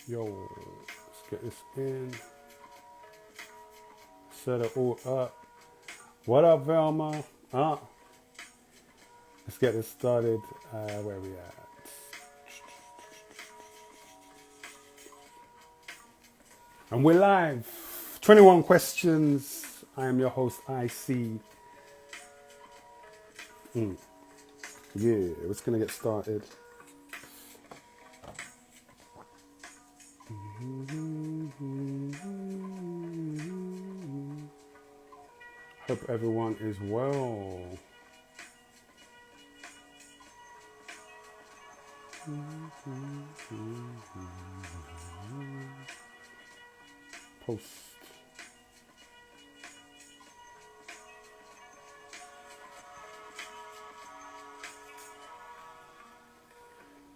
Yo, let's get this in. Set it all up. What up, Velma? Let's get this started. Where we at? And we're live. 21 questions. I am your host, IC. Yeah, we're just gonna get started. Hope everyone is well. Post.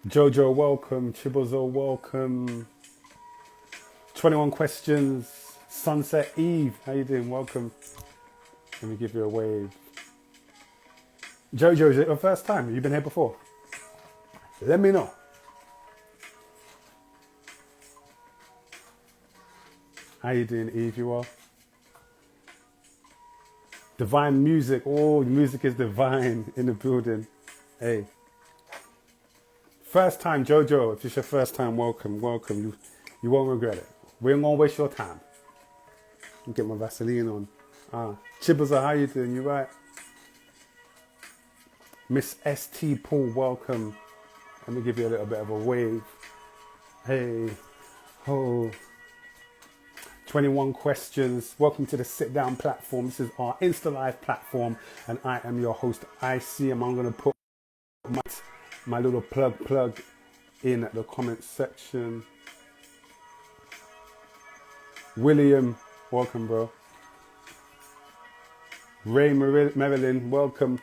Jojo, welcome. Chibozo, welcome. 21 questions. Sunset Eve, how you doing? Welcome. Let me give you a wave. Jojo, is it your first time? Have you been here before? Let me know. How you doing, Eve? You are? Divine music. Oh, the music is divine in the building. Hey. First time, Jojo. If it's your first time, welcome, welcome. You won't regret it. We ain't gonna waste your time. Get my Vaseline on. Chiboza, how you doing? You right? Miss ST Paul, welcome. Let me give you a little bit of a wave. Hey, ho. 21 questions. Welcome to the sit down platform. This is our Insta Live platform, and I am your host, IC. And I'm gonna put my little plug in the comment section. William, welcome, bro. Ray Marilyn, welcome.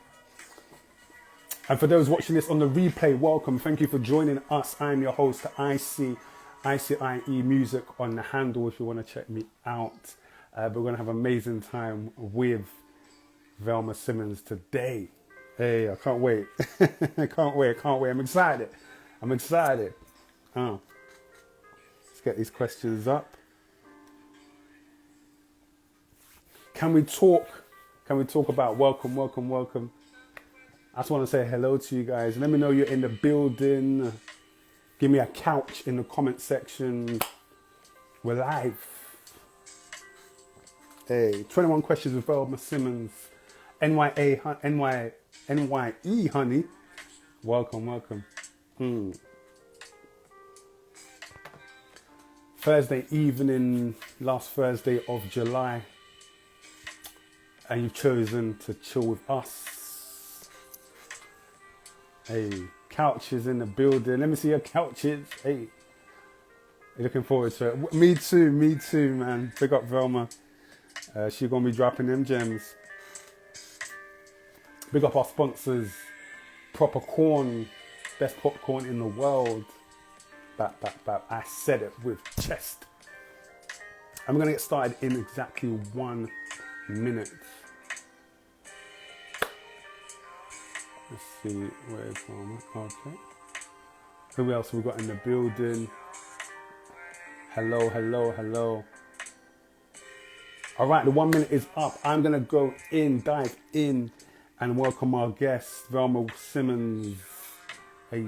And for those watching this on the replay, welcome. Thank you for joining us. I'm your host, IC, ICIE Music on the handle if you want to check me out. We're going to have an amazing time with Velma Simmons today. Hey, I can't wait. I can't wait. I'm excited. Let's get these questions up. Can we talk about welcome? I just want to say hello to you guys. Let me know you're in the building. Give me a couch in the comment section. We're live. Hey, 21 questions with Velma Simmons. NYE, honey. Welcome. Thursday evening, last Thursday of July. And you've chosen to chill with us. Hey, couches in the building. Let me see your couches. Hey, looking forward to it. Me too, man. Big up Velma. She's gonna be dropping them gems. Big up our sponsors. Proper Corn, best popcorn in the world. Bap. I said it with chest. I'm gonna get started in exactly 1 minute. Let's see, where's Velma? Okay. Who else we got in the building? Hello. All right, the 1 minute is up. I'm gonna go in, dive in, and welcome our guest, Velma Simmons. Hey.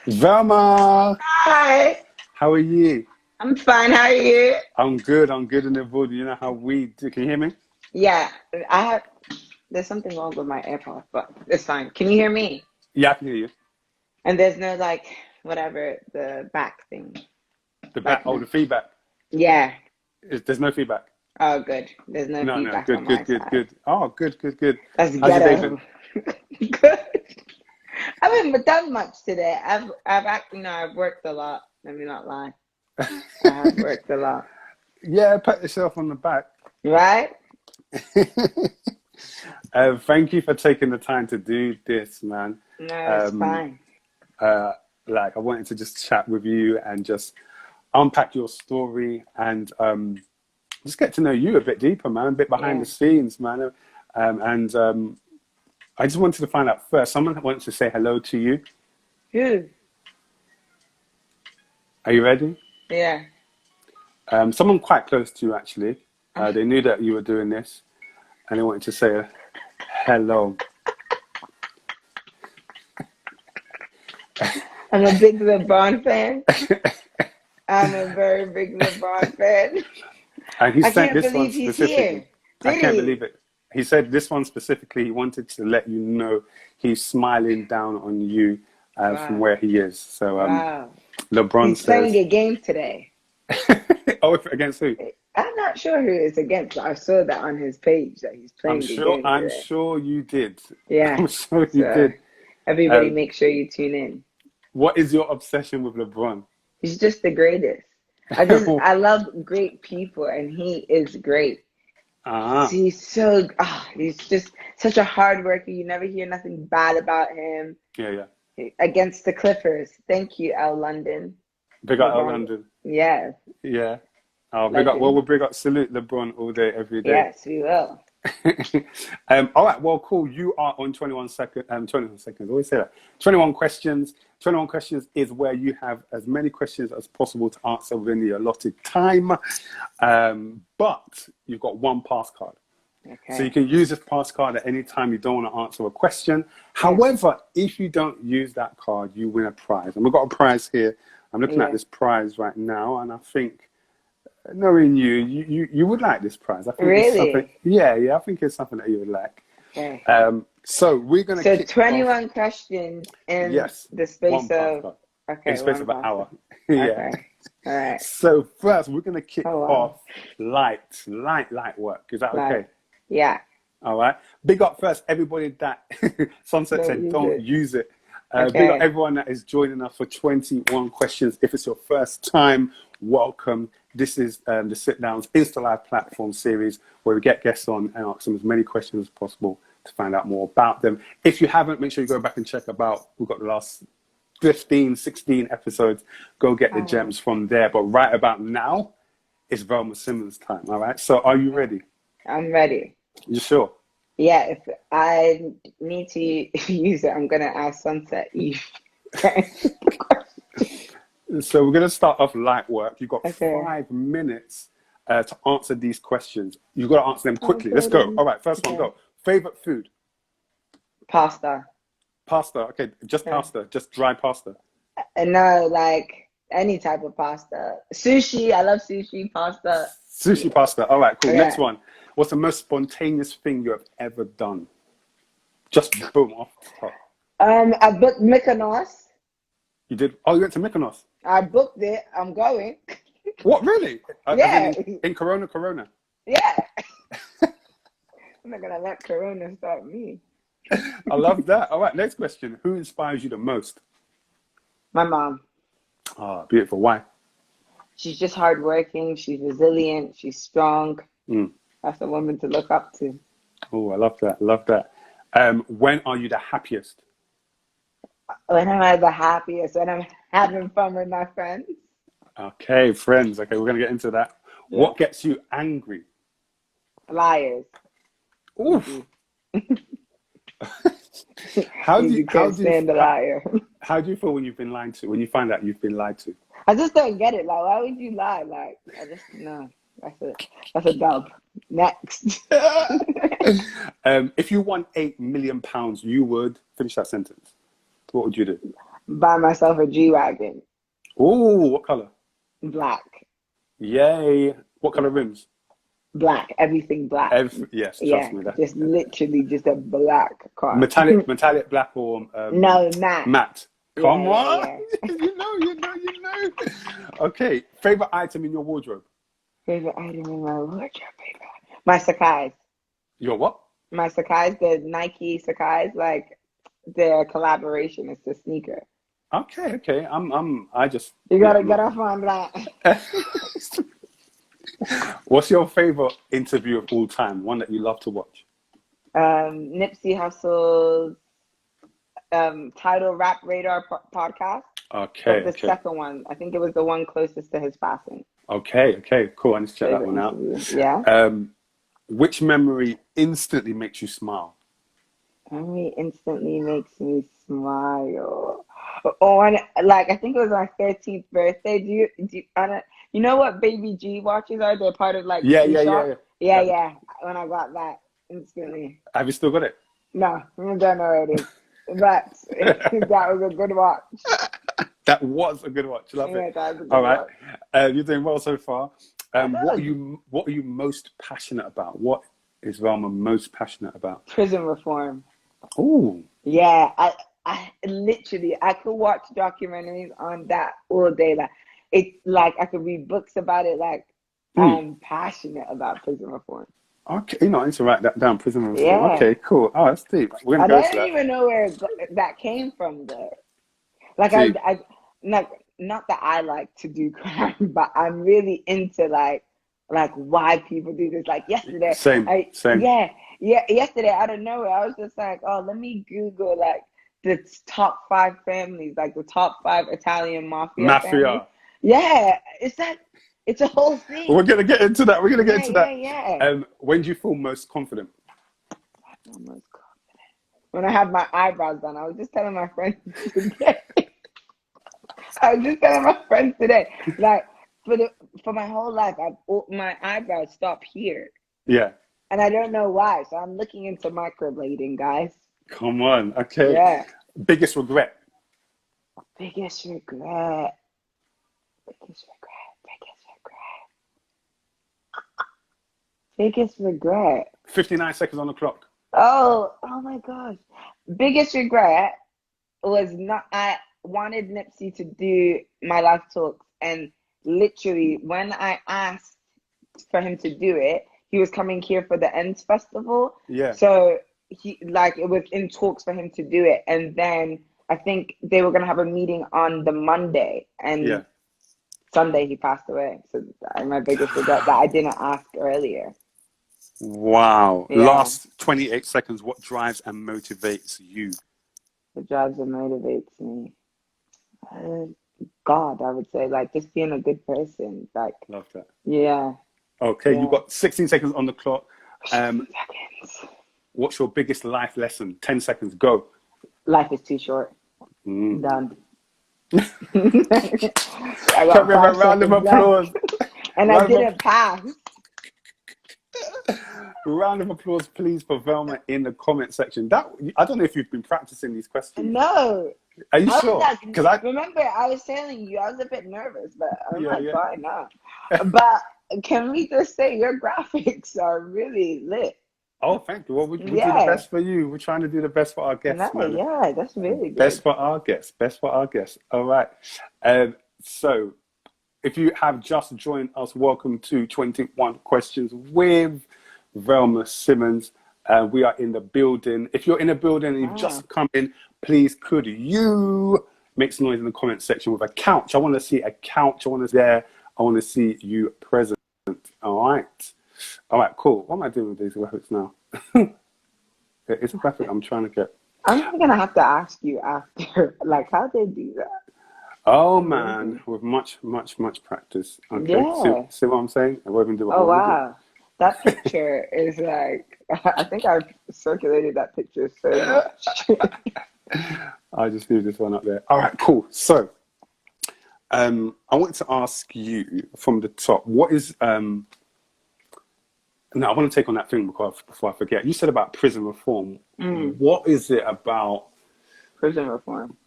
Velma. Hi. How are you? I'm fine. How are you? I'm good in the building. You know how we do. Can you hear me? Yeah, there's something wrong with my AirPods, but it's fine. Can you hear me? Yeah, I can hear you. And there's no the back thing. The feedback. Yeah. There's no feedback. Oh, good. There's no feedback on my side. Good. Oh, good. That's How's your day been? Good. I haven't done much today. I've worked a lot. Let me not lie. I have worked a lot. Yeah, pat yourself on the back. Right? Thank you for taking the time to do this, man. No, it's fine. I wanted to just chat with you and just unpack your story and just get to know you a bit deeper, man, a bit behind the scenes, man. I just wanted to find out first. Someone wants to say hello to you. Who? Are you ready? Yeah. Someone quite close to you, actually. They knew that you were doing this, and they wanted to say hello. I'm a big LeBron fan. I'm a very big LeBron fan. And he I sent can't this one believe he's specifically. here. I Did can't he? believe it. He said this one specifically, he wanted to let you know he's smiling down on you from Wow. where he is. So Wow. LeBron He's playing says... a game today. Oh, against who? I'm not sure who it's against, but I saw that on his page that he's playing a game I'm today. sure you did. Yeah. I'm sure you So did. everybody make sure you tune in. What is your obsession with LeBron? He's just the greatest. I love great people, and he is great. He's just such a hard worker. You never hear nothing bad about him. Yeah. Against the Clippers. Thank you, L. London. Big up L. London. Yeah. Yeah. Oh, big up. Well, we'll big up, salute LeBron all day, every day. Yes, we will. All right. Well, cool. You are on 21 seconds. 21 seconds. I always say that. 21 questions. 21 questions is where you have as many questions as possible to answer within the allotted time. But you've got one pass card. Okay. So you can use this pass card at any time you don't want to answer a question. However, if you don't use that card, you win a prize. And we've got a prize here. I'm looking at this prize right now, and I think, knowing you would like this prize. I think it's something. Yeah. I think it's something that you would like. Okay. So we're gonna. So 21 questions in the space of. Okay. In the space of an hour. Yeah. Okay. All right. So first, we're gonna kick off light work. Is that okay? Yeah. All right. Big up first, everybody that Sunset said don't use it. Big up everyone that is joining us for 21 questions. If it's your first time, welcome. This is the Sit Downs Insta Live platform series where we get guests on and ask them as many questions as possible to find out more about them. If you haven't, make sure you go back and check about, we've got the last 15, 16 episodes. Go get the gems from there. But right about now, it's Velma Simmons time. All right. So are you ready? I'm ready. You sure? Yeah, if I need to use it, I'm going to ask Sunset Eve. So we're going to start off light work. You've got 5 minutes to answer these questions. You've got to answer them quickly. Let's go. All right, first one, go. Favorite food? Pasta. Pasta, okay. Just pasta, just dry pasta. No, like any type of pasta. Sushi, I love sushi, pasta. Sushi, pasta. All right, cool. Next one. What's the most spontaneous thing you have ever done? Just boom, off the top. I booked Mykonos. You did? Oh, you went to Mykonos? I booked it. I'm going. What, really? Yeah. In Corona? Yeah. I'm not going to let Corona stop me. I love that. All right, next question. Who inspires you the most? My mom. Oh, beautiful. Why? She's just hardworking. She's resilient. She's strong. That's a woman to look up to. Oh, I love that. When are you the happiest? When am I the happiest? When I'm having fun with my friends. Okay, friends. Okay, we're going to get into that. Yeah. What gets you angry? Liars. Oof. How do you stand a liar? How do you feel when you've been lied to? When you find out you've been lied to? I just don't get it. Like, why would you lie? Like, I just no. That's a dub. Next. If you won £8 million, you would finish that sentence. What would you do? Buy myself a G-Wagon. Oh, what color? Black. Yay. What color rims? Black. Everything black. Yes, trust me. Just literally just a black car. Metallic black or... no, matte. Matte. Come on. Yeah. You know. Okay. Favorite item in your wardrobe? Favorite item in my wardrobe? My Sakai's. Your what? My Sakai's, the Nike Sakai's, like their collaboration. It's the sneaker. Okay. You gotta get off on that. What's your favorite interview of all time? One that you love to watch? Nipsey Hussle's Title Rap Radar podcast. Okay. The second one. I think it was the one closest to his passing. Okay, cool. I need to check that one out. Yeah. Which memory instantly makes you smile? Memory instantly makes me smile. Oh, and like I think it was my 13th birthday. You know what Baby G watches are? They're part of like Yeah, G yeah, yeah, Shock. yeah. Yeah, yeah. When I got that instantly. Have you still got it? No, I don't know what it is. But that was a good watch. That was a good watch. Love Yeah, it. that was a All good right, watch. you're doing well so far. I What are you most passionate about? What is Velma most passionate about? Prison reform. Oh, Yeah, I literally I could watch documentaries on that all day. Like it's like I could read books about it. Like I'm passionate about prison reform. okay. You know, I need to write that down. Prison reform. Yeah, Okay, cool. Oh, that's deep. We're gonna I go to don't that. even know where that came from though. Like Deep. I not that I like to do crime, but I'm really into like why people do this. Like yesterday, Same. Same. yesterday out of nowhere, I was just like, oh, let me Google like the top 5 families, like the top 5 Italian mafia families. Mafia. Yeah, it's a whole thing. We're gonna get into that. We're gonna get Yeah, into yeah, that. yeah. When do you feel most confident? Almost confident. When I had my eyebrows done, I was just telling my friends today. Like for my whole life, my eyebrows stop here, Yeah. and I don't know why. So I'm looking into microblading, guys. Come on. Okay. Yeah. Biggest regret. Biggest regret. Biggest regret. Biggest regret. Biggest regret. 59 seconds on the clock. Oh my gosh. Biggest regret was not. I wanted Nipsey to do my L.I.F.E Talks, and literally when I asked for him to do it, he was coming here for the Ends Festival. Yeah. So it was in talks for him to do it, and then I think they were gonna have a meeting on the Monday, and Sunday he passed away. So my biggest regret that I didn't ask earlier. Wow. Yeah. Last 28 seconds. What drives and motivates you? What drives and motivates me? God, I would say, like, just being a good person. Like, Love that. yeah. Okay, Yeah. you've got 16 seconds on the clock. seconds. What's your biggest life lesson? 10 seconds, go. Life is too short. Done. Can we have a round of applause? And I didn't pass. Round of applause, please, for Velma in the comment section. I don't know if you've been practicing these questions. No. Are you sure? Because remember, I was telling you, I was a bit nervous, but I'm fine now. But can we just say your graphics are really lit? Oh, thank you. Well, we do the best for you. We're trying to do the best for our guests, man. Yeah, that's really good. Best for our guests. Best for our guests. All right. So, if you have just joined us, welcome to 21 Questions with Velma Simmons. We are in the building. If you're in a building and you've just come in, please could you make some noise in the comment section with a couch? I want to see a couch. I want to see you present. All right, cool. What am I doing with these graphics now? It's a graphic I'm trying to get. I'm gonna have to ask you after, like, how they do that. Oh man, with much practice. Okay, Yeah. see what I'm saying? I won't even do it. Oh wow, that picture is like. I think I've circulated that picture so much. I just leave this one up there. All right, cool. So, I wanted to ask you from the top. What is No, I want to take on that thing before I forget. You said about prison reform. What is it about prison reform?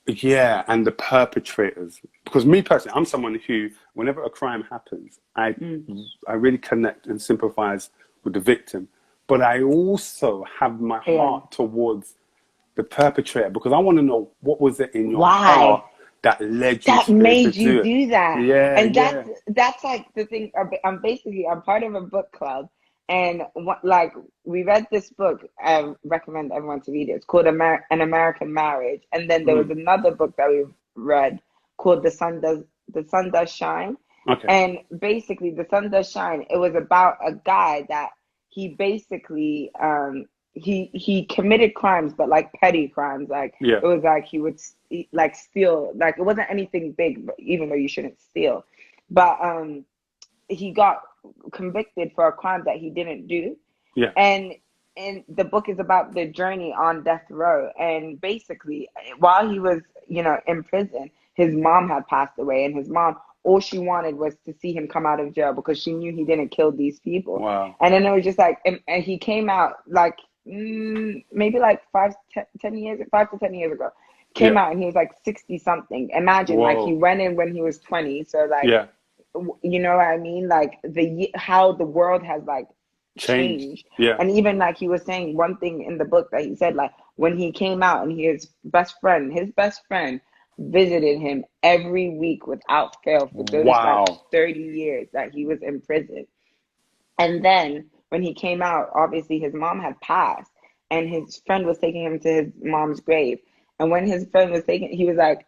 Yeah, and the perpetrators. Because me personally, I'm someone who, whenever a crime happens, I really connect and sympathize with the victim. But I also have my heart towards the perpetrator, because I want to know what was it in your heart that led you to made you do do that. Yeah, and that's like the thing. I'm part of a book club, and we read this book. I recommend everyone to read it. It's called An American Marriage, and then there was another book that we read called The Sun Does Shine. Okay. And basically, The Sun Does Shine. It was about a guy that he basically he committed crimes, but like petty crimes. Like it was like he would like steal. Like it wasn't anything big, but even though you shouldn't steal, but he got convicted for a crime that he didn't do. Yeah. And and the book is about the journey on death row. And basically, while he was, in prison, his mom had passed away, and his mom, all she wanted was to see him come out of jail because she knew he didn't kill these people. Wow. And then it was just like, and he came out like maybe like 5 to 10 years ago. Came out and he was like 60 something. Imagine, like, he went in when he was 20. So like, you know what I mean? Like how the world has like changed. Yeah. And even like he was saying one thing in the book that he said, like, when he came out and his best friend visited him every week without fail for those like 30 years that he was in prison. And then when he came out, obviously his mom had passed, and his friend was taking him to his mom's grave. And when his friend was taking, he was like,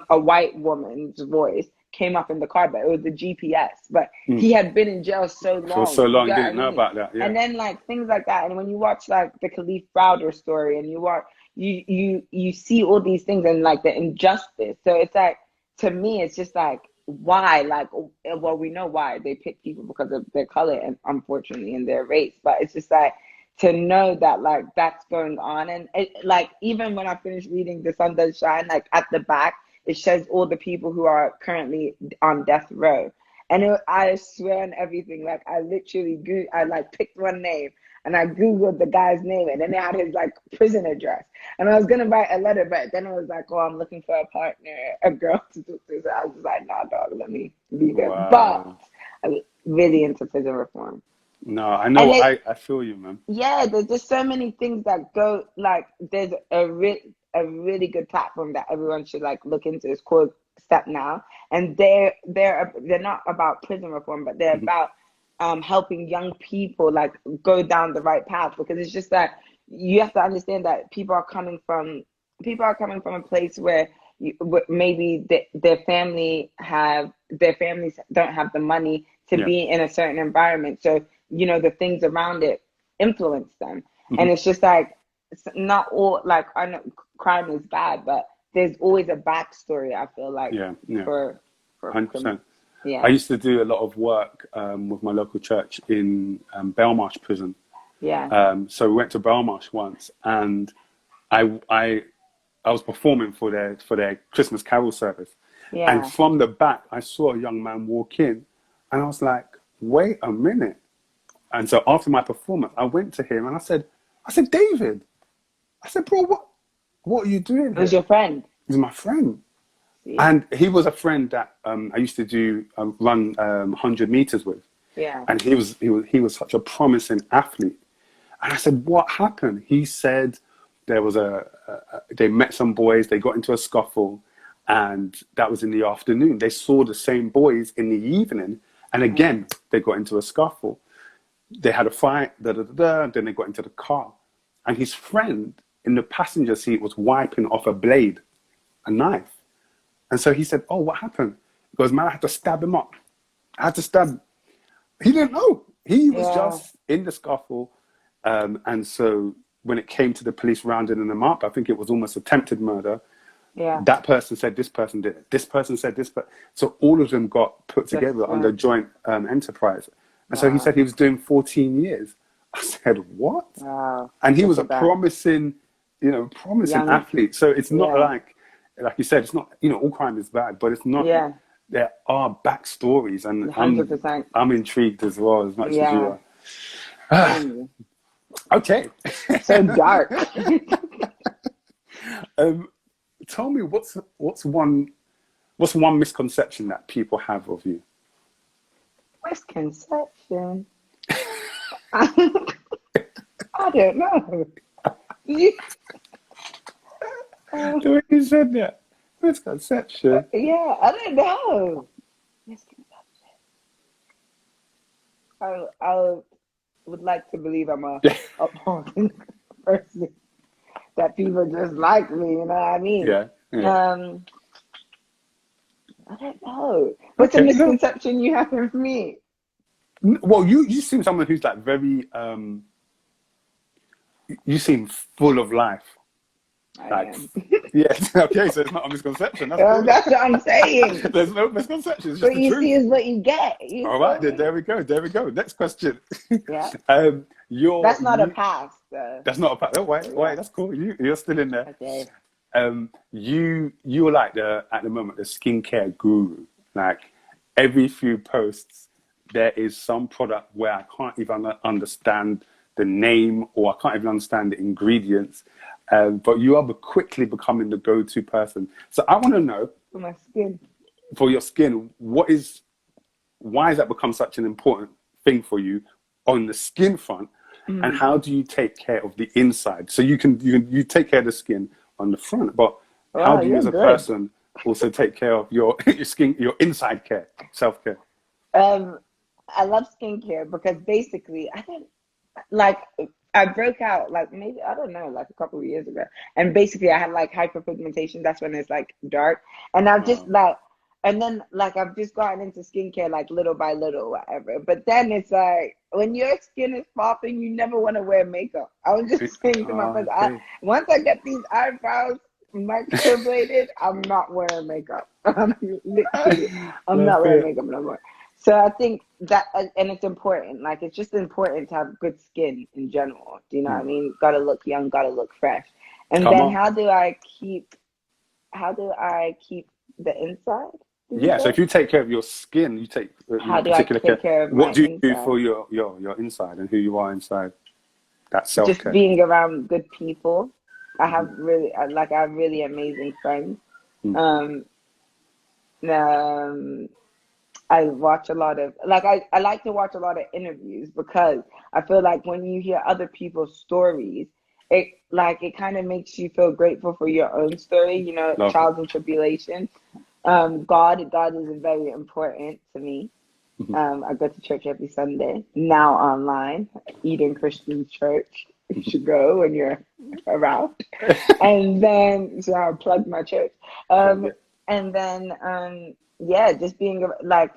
a white woman's voice came up in the car, but it was the GPS. But he had been in jail so long. For so long, you didn't know about that. Yeah. And then like things like that. And when you watch like the Khalif Browder story, and you see all these things and like the injustice. So it's like, to me, it's just like, why? Like, well, we know why they pick people because of their color and unfortunately in their race. But it's just like, to know that like that's going on. And it, like, even when I finished reading The Sun Does Shine, like at the back, it shows all the people who are currently on death row. And I swear on everything, like I literally like picked one name and I Googled the guy's name, and then they had his like prison address. And I was going to write a letter, but then it was like, oh, I'm looking for a partner, a girl to do this. So I was just like, nah, dog, let me be good. But I'm really into prison reform. No, I know. I feel you, man. Yeah, there's just so many things that go, like, there's a really good platform that everyone should like look into. It's called Step Now, and they're not about prison reform, but they're about helping young people like go down the right path, because it's just that you have to understand that people are coming from a place where maybe their families don't have the money to be in a certain environment, so the things around it influence them. And it's just like, not all, like, I know crime is bad, but there's always a backstory, I feel like. For 100%. Yeah. I used to do a lot of work with my local church in Belmarsh prison. Yeah. So we went to Belmarsh once, and I was performing for their Christmas carol service. Yeah. And from the back, I saw a young man walk in, and I was like, wait a minute. And so after my performance, I went to him and I said, David, I said, bro, what are you doing here? Who's your friend? He's my friend. See? And he was a friend that I used to do run 100 meters with. Yeah. And he was such a promising athlete. And I said, what happened? He said there was they met some boys, they got into a scuffle, and that was in the afternoon. They saw the same boys in the evening, and again, they got into a scuffle. They had a fight, then they got into the car. And his friend in the passenger seat was wiping off a knife. And so he said, oh, what happened? He goes, man, I had to stab him up. I had to stab him. He didn't know. He was just in the scuffle. And so when it came to the police rounding them up, I think it was almost attempted murder. Yeah. That person said this person did it. This person said this. So all of them got put together under joint enterprise. And so he said he was doing 14 years. I said, what? Wow. And he was a promising athlete. So it's not like you said, it's not, all crime is bad, but it's not. Yeah. There are backstories, and 100%. I'm intrigued as well, as much as you are. Okay. So dark. Tell me, what's one misconception that people have of you? Misconception? I don't know. The way you said that. Misconception. Yeah, I don't know. Misconception. I would like to believe I'm a appalling person, that people just like me, you know what I mean? Yeah. I don't know. What's a misconception you have of me? Well, you seem someone who's like very, you seem full of life. I Like, am. yeah, okay, so it's not a misconception. That's Well, cool. that's what I'm saying. There's no misconception. It's just What the you see truth. is what you get. You All feel right, me? there we go. There we go. Next question. Yeah. You're That's not a you. pass, though. That's not a fact. Oh, wait, Yeah. that's cool. You're still in there. Okay. You're like at the moment the skincare guru. Like every few posts, there is some product where I can't even understand the name or I can't even understand the ingredients. But you are quickly becoming the go-to person. So I want to know For my skin. for your skin, why has that become such an important thing for you on the skin front? And Mm. how do you take care of the inside? So you take care of the skin on the front, but how Wow, do you you're as a good. person also take care of your your skin, your inside care, self-care? Um, I love skincare because basically, I think like I broke out like maybe I don't know like a couple of years ago, and basically I had like hyperpigmentation. That's when it's like dark, and I've just like, and then like I've just gotten into skincare like little by little, whatever. But then it's like when your skin is popping, you never want to wear makeup. I was just saying to my friends, Okay. once I get these eyebrows microbladed, I'm not wearing makeup. Literally, I'm Love not wearing it. makeup no more. So I think that, and it's important. Like it's just important to have good skin in general. Do you know what I mean? Gotta look young, gotta look fresh. And Come then on. how do I keep the inside? Did you Yeah, so say? if you take care of your skin, you take How do I particular care. take care of What my do you do inside? for your inside and who you are inside? That Just self-care. being around good people. Hmm. I have really amazing friends. Mm. Um, um, I watch a lot of I like to watch a lot of interviews because I feel like when you hear other people's stories, it kind of makes you feel grateful for your own story, Love it. trials and tribulations. God is very important to me. Hmm. I go to church every Sunday, now online, Eden Christian Church. You should go when you're around. And then, so I'll plug my church. Plug Um, it. and then, yeah, just being like,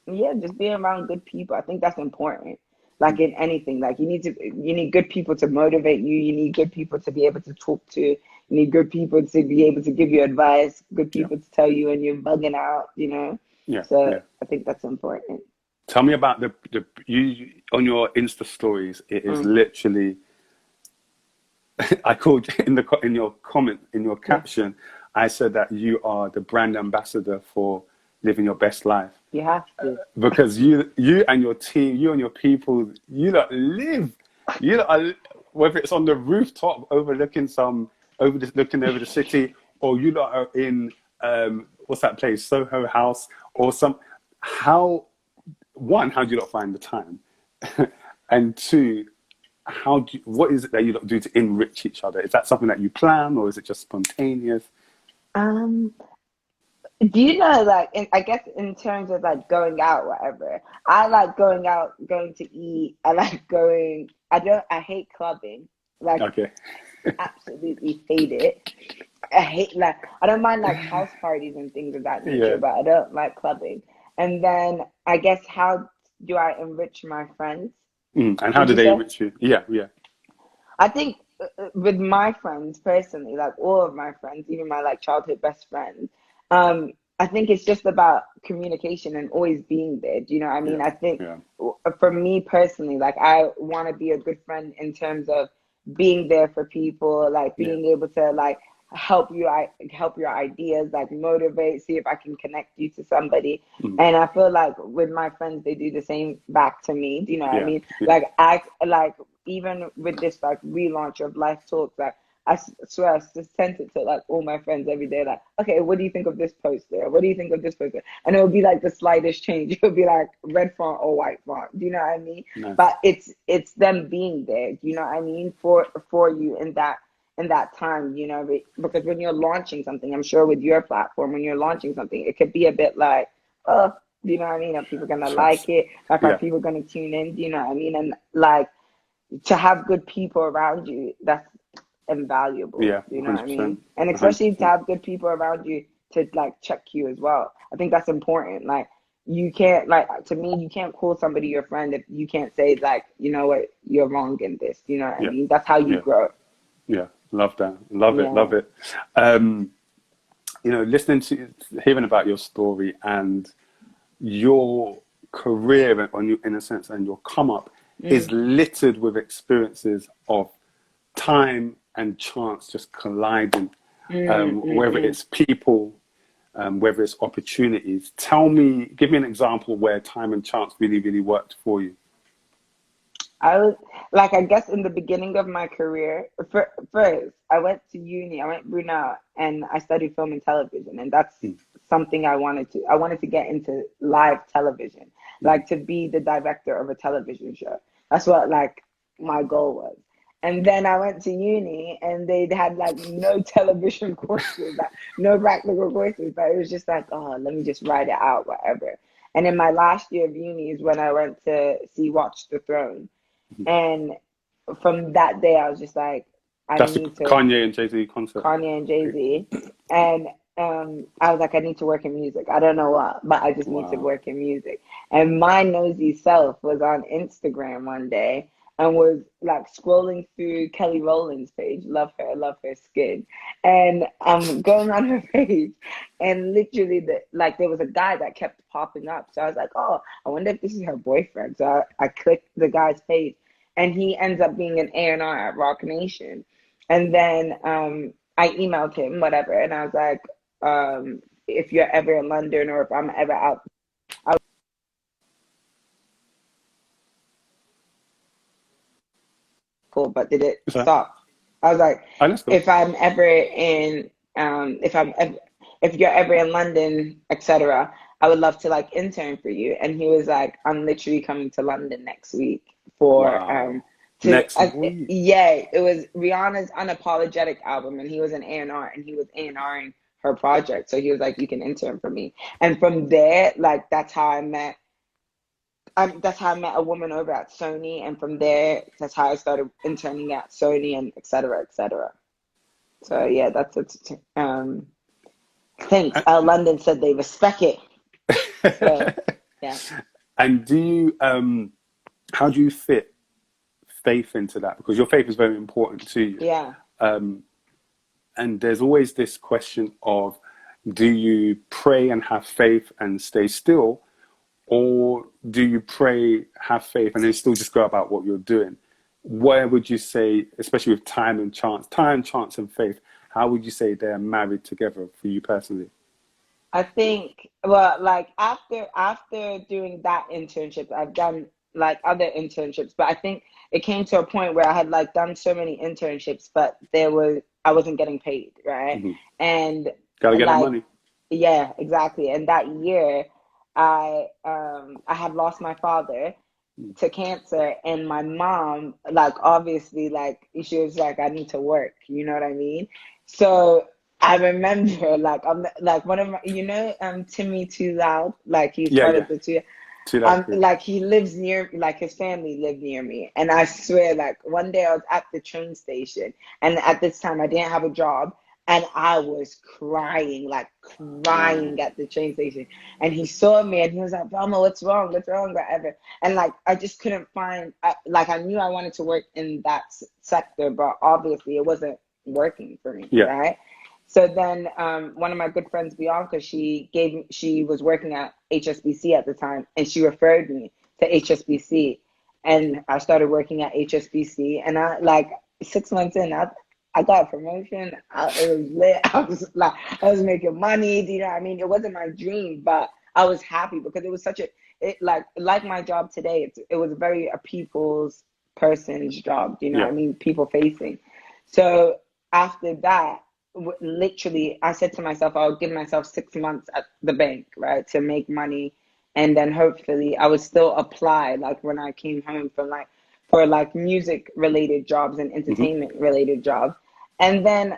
yeah, just being around good people. I think that's important. Like in anything, like you need good people to motivate you. You need good people to be able to talk to. You need good people to be able to give you advice. Good Yeah. people to tell you when you're bugging out. Yeah. So Yeah. I think that's important. Tell me about the you on your Insta stories. It is Mm, literally. I called in your comment in your yeah, caption. I said that you are the brand ambassador for living your best life you have to. because you and your team, you and your people, you lot live. You lot are, whether it's on the rooftop overlooking looking over the city, or you lot are in what's that place, Soho House, or some. How how do you not find the time? And two, what is it that you lot do to enrich each other? Is that something that you plan or is it just spontaneous? Um, do you know, like, I guess in terms of like going out, whatever, I like going out, going to eat. I like going, I hate clubbing. Like, Okay. absolutely hate it. I hate, like, I don't mind like house parties and things of that nature, Yeah. but I don't like clubbing. And then I guess how do I enrich my friends? And how Did do you they say? enrich you? Yeah, yeah. I think with my friends personally, like all of my friends, even my like childhood best friends, I think it's just about communication and always being there. Do you know what I mean? Yeah, I think yeah, for me personally, like I want to be a good friend in terms of being there for people, like yeah. being able to like help your ideas, like motivate, see if I can connect you to somebody. Mm. And I feel like with my friends, they do the same back to me. Do you know what I Yeah, mean? yeah. Like I like even with this like relaunch of Life Talks, like swear I just sent it to like all my friends every day. Like, okay, what do you think of this poster? What do you think of this poster? And it would be like the slightest change. It would be like red font or white font. Do you know what I mean? Nice. But it's them being there. Do you know what I mean? For you in that time. Because when you're launching something, I'm sure with your platform, when you're launching something, it could be a bit like, oh, do you know what I mean? Are people gonna like Trust. it? Like, are Yeah, people gonna tune in? Do you know what I mean? And like to have good people around you, that's invaluable. yeah. You know what I 100%. mean? And especially to 100%. have good people around you to like check you as well. I think that's important. Like you can't like to me, you can't call somebody your friend if you can't say like, you know what, you're wrong in this. You know what I Yeah, mean? That's how you yeah, grow. yeah. Love that. Love it. Yeah. Love it. Listening to, hearing about your story and your career on you, in a sense, and your come up is littered with experiences of time and chance just colliding, whether it's people, whether it's opportunities. Give me an example where time and chance really, really worked for you. I was like, I guess in the beginning of my career, first, I went to uni, I went Brunel, and I studied film and television. And that's something I wanted to. I wanted to get into live television, like to be the director of a television show. That's what like my goal was. And then I went to uni and they had like no television courses, like no practical courses, but it was just like, oh, let me just write it out, whatever. And in my last year of uni is when I went to see Watch the Throne. And from that day, I was just like, That's the Kanye and Jay-Z concert. Kanye and Jay-Z. And I was like, I need to work in music. I don't know what, but I just need to work in music. And my nosy self was on Instagram one day and was like scrolling through Kelly Rowland's page. Love her skin. And I'm going on her page, and literally there was a guy that kept popping up. So I was like, oh, I wonder if this is her boyfriend. So I clicked the guy's page, and he ends up being an A&R at Rock Nation. And then I emailed him, whatever, and I was like, if you're ever in London or if I'm ever out, cool, but did it stop? I was like, if I'm ever in, if you're ever in London, etc., I would love to like intern for you. And he was like, I'm literally coming to London next week for next week. Yeah, it was Rihanna's Unapologetic album, and he was an A&R, and he was A&Ring her project. So he was like, you can intern for me. And from there, like that's how I met a woman over at Sony, and from there, that's how I started interning at Sony, and et cetera, et cetera. So yeah, that's it. Thanks. London said they respect it. So, yeah. And do you, how do you fit faith into that? Because your faith is very important to you. Yeah. And there's always this question of, do you pray and have faith and stay still? Or do you pray, have faith, and then still just go about what you're doing? Where would you say, especially with time, chance and faith, how would you say they're married together for you personally? I think, well, like after doing that internship, I've done like other internships, but I think it came to a point where I had like done so many internships, but I wasn't getting paid, right? Mm-hmm. And gotta get that money. Yeah, exactly. And that year, I had lost my father to cancer, and my mom, like obviously, like she was like, I need to work. You know what I mean? So I remember, like one of my, Timmy Too Loud, like he's part of the Too Loud. Like he lives near, like his family lived near me, and I swear, like one day I was at the train station, and at this time I didn't have a job. And I was crying at the train station. And he saw me and he was like, Velma, what's wrong? Whatever. And like, I just couldn't find, like, I knew I wanted to work in that sector, but obviously it wasn't working for me, right? So then one of my good friends, Bianca, she was working at HSBC at the time, and she referred me to HSBC. And I started working at HSBC, and I, like, 6 months in, I got a promotion. It was lit. I was making money. Do you know what I mean? It wasn't my dream, but I was happy because it was like my job today. It was very a people's person's job. Do you know what I mean? People facing. So after that, literally, I said to myself, I'll give myself 6 months at the bank, right, to make money, and then hopefully I would still apply, like when I came home from for music related jobs and entertainment related jobs. And then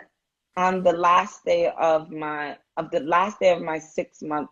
on the last day of my 6 month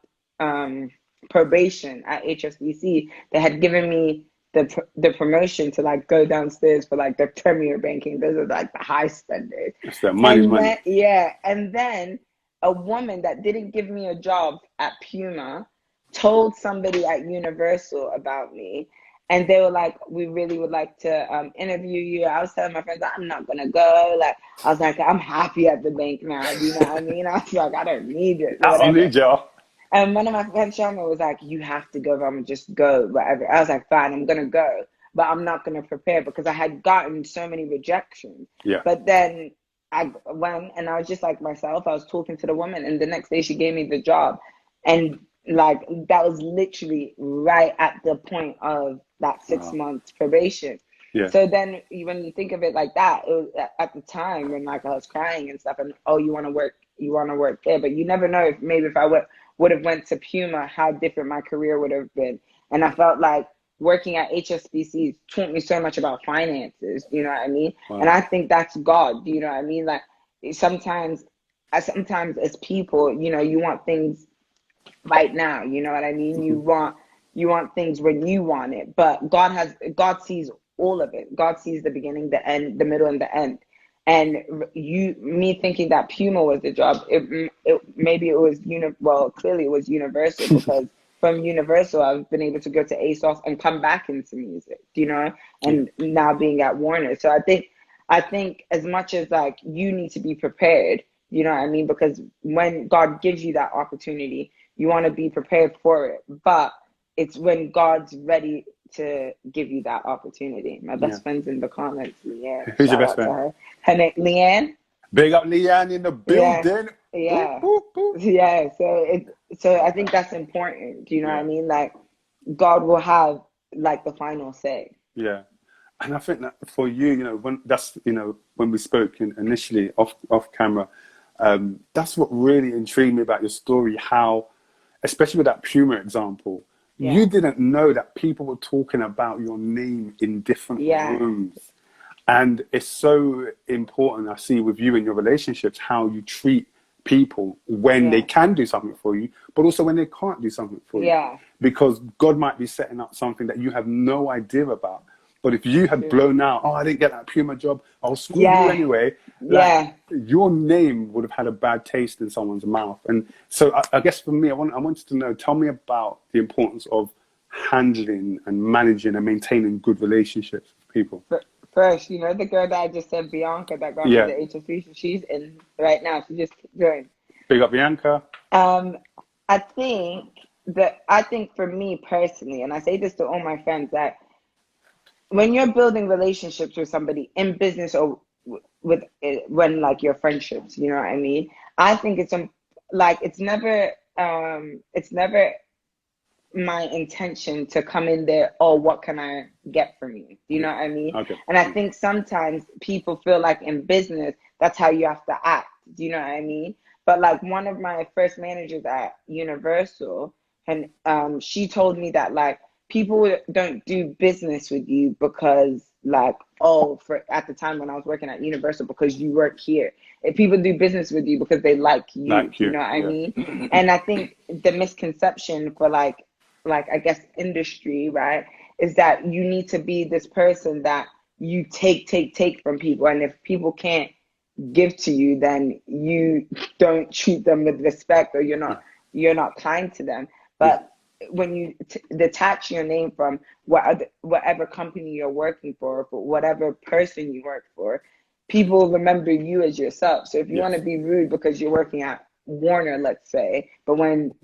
probation at HSBC, they had given me the promotion to like go downstairs for like the premier banking. Those are like the high spenders. It's the money. Yeah. And then a woman that didn't give me a job at Puma told somebody at Universal about me. And they were like, we really would like to interview you. I was telling my friends, I'm not gonna go. Like, I was like, I'm happy at the bank now. Do you know what I mean? I was like, I don't need it, I don't whatever. need y'all. And one of my friends, Sharma, was like, you have to go, Velma, just go, whatever. I was like, fine, I'm gonna go, but I'm not gonna prepare because I had gotten so many rejections. Yeah. But then I went and I was just like myself. I was talking to the woman, and the next day she gave me the job, and like that was literally right at the point of that 6 months probation. Yeah. So then when you think of it like that, it was at the time when like I was crying and stuff, and oh, you want to work there, but you never know if maybe if I would have went to Puma, how different my career would have been. And I felt like working at HSBC taught me so much about finances, you know what I mean? Wow. And I think that's God, you know what I mean? Like sometimes as people, you know, you want things right now, you know what I mean? You want things when you want it, but God sees all of it. God sees the beginning, the end, the middle, and the end. And me thinking that Puma was the job, maybe it was clearly it was Universal, because from Universal I've been able to go to ASOS and come back into music, you know, and now being at Warner. So I think as much as like you need to be prepared, you know what I mean, because when God gives you that opportunity, you want to be prepared for it. But it's when God's ready to give you that opportunity. My best friend's in the comments, Leanne. Who's your Shout best out to friend? her. Her name, Leanne. Big up Leanne in the building. Yeah. Boop, boop, boop. Yeah. So I think that's important. Do you know what I mean? Like God will have like the final say. Yeah. And I think that for you, you know, when we spoke initially off camera, that's what really intrigued me about your story, how, especially with that Puma example, you didn't know that people were talking about your name in different rooms. And it's so important, I see, with you and your relationships, how you treat people when they can do something for you, but also when they can't do something for you. Because God might be setting up something that you have no idea about. But if you had blown out, oh, I didn't get that Puma job, I'll screw you anyway. Like, your name would have had a bad taste in someone's mouth. And so I guess for me, I wanted to know, tell me about the importance of handling and managing and maintaining good relationships with people. First, you know, the girl that I just said, Bianca, that got me the HSBC, she's in right now. She just joined. Big up Bianca. I think for me personally, and I say this to all my friends, that when you're building relationships with somebody in business or when like your friendships, you know what I mean? I think it's never my intention to come in there, oh, what can I get from you? Do you know what I mean? Okay. And I think sometimes people feel like in business, that's how you have to act. Do you know what I mean? But like one of my first managers at Universal, and she told me that like people don't do business with you because like, at the time when I was working at Universal, because you work here. If people do business with you because they like you. You know what I mean? And I think the misconception for like I guess industry, right, is that you need to be this person that you take from people, and if people can't give to you, then you don't treat them with respect, or you're not kind to them. But when you detach your name from whatever company you're working for whatever person you work for, people remember you as yourself. So if you want to be rude because you're working at Warner, let's say, but when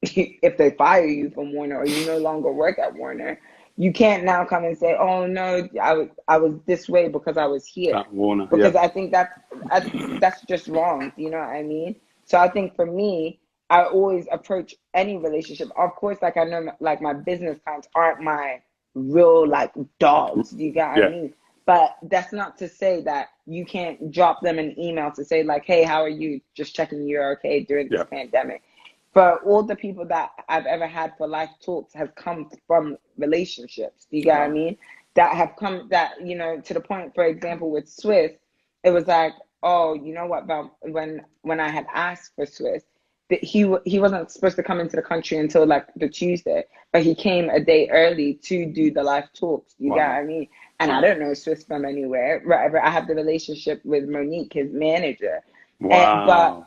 if they fire you from Warner or you no longer work at Warner, you can't now come and say, oh no, I was this way because I was here. At Warner, because I think that's just wrong. You know what I mean? So I think for me, I always approach any relationship. Of course, like I know, like my business clients aren't my real like dogs. You got what I mean? But that's not to say that you can't drop them an email to say like, hey, how are you? Just checking you're okay during this pandemic. But all the people that I've ever had for Life Talks have come from relationships. You get what I mean? That have come that, you know, to the point, for example, with Swizz, it was like, oh, you know what, Val, when I had asked for Swizz, that he wasn't supposed to come into the country until like the Tuesday, but he came a day early to do the Life Talks. You get what I mean? And I don't know Swizz from anywhere. Right? I have the relationship with Monique, his manager. Wow.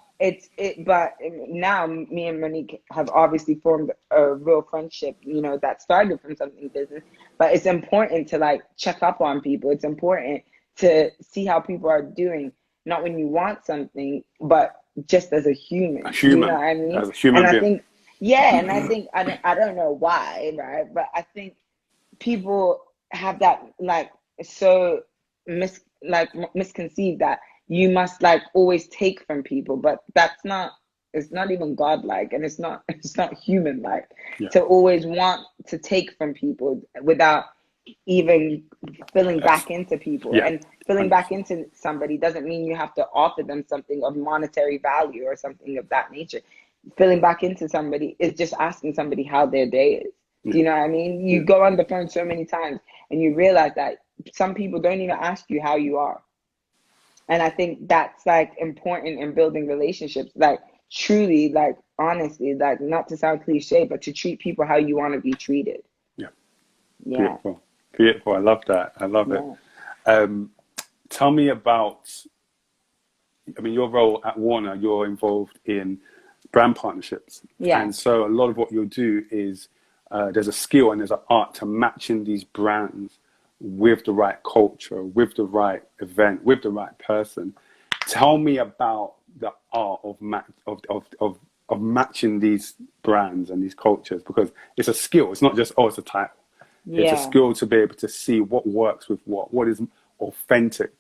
but now me and Monique have obviously formed a real friendship, you know, that started from something business. But it's important to like check up on people. It's important to see how people are doing, not when you want something, but just as a human. You know what I mean? As a human and being. I think, yeah, and I think I don't know why, right? But I think people have that like so misconceived that you must like always take from people, but it's not even godlike, and it's not human like to always want to take from people without even filling back into people. And filling 100%. Back into somebody doesn't mean you have to offer them something of monetary value or something of that nature. Filling back into somebody is just asking somebody how their day is. Do you know what I mean? You go on the phone so many times and you realize that some people don't even ask you how you are. And I think that's like important in building relationships, like truly, like honestly, like not to sound cliche, but to treat people how you want to be treated. Yeah. Beautiful. I love that. I love it. Tell me about, I mean, your role at Warner, you're involved in brand partnerships. Yeah. And so a lot of what you'll do is there's a skill and there's an art to matching these brands with the right culture, with the right event, with the right person. Tell me about the art of matching these brands and these cultures, because it's a skill. It's not just, it's a title. It's a skill to be able to see what works with what is authentic.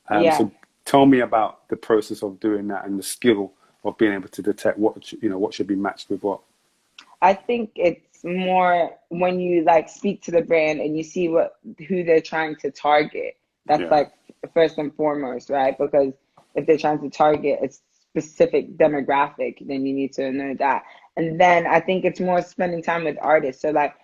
So tell me about the process of doing that and the skill of being able to detect what should be matched with what. I think it's more when you like speak to the brand and you see who they're trying to target. That's like first and foremost, right? Because if they're trying to target a specific demographic, then you need to know that. And then I think it's more spending time with artists. So like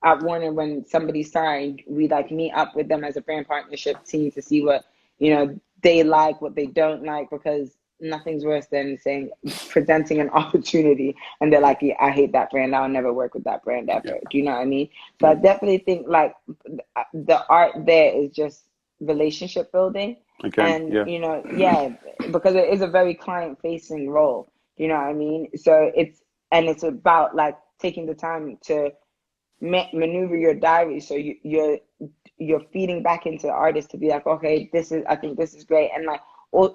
at Warner, when somebody's signed, we like meet up with them as a brand partnership team to see what, you know, they like, what they don't like, because nothing's worse than presenting an opportunity and they're like, yeah, I hate that brand, I'll never work with that brand ever. Do you know what I mean? So I definitely think like the art there is just relationship building. And you know, because it is a very client facing role. You know what I mean? So it's about like taking the time to maneuver your diary, so you're feeding back into the artist to be like, okay, I think this is great. And like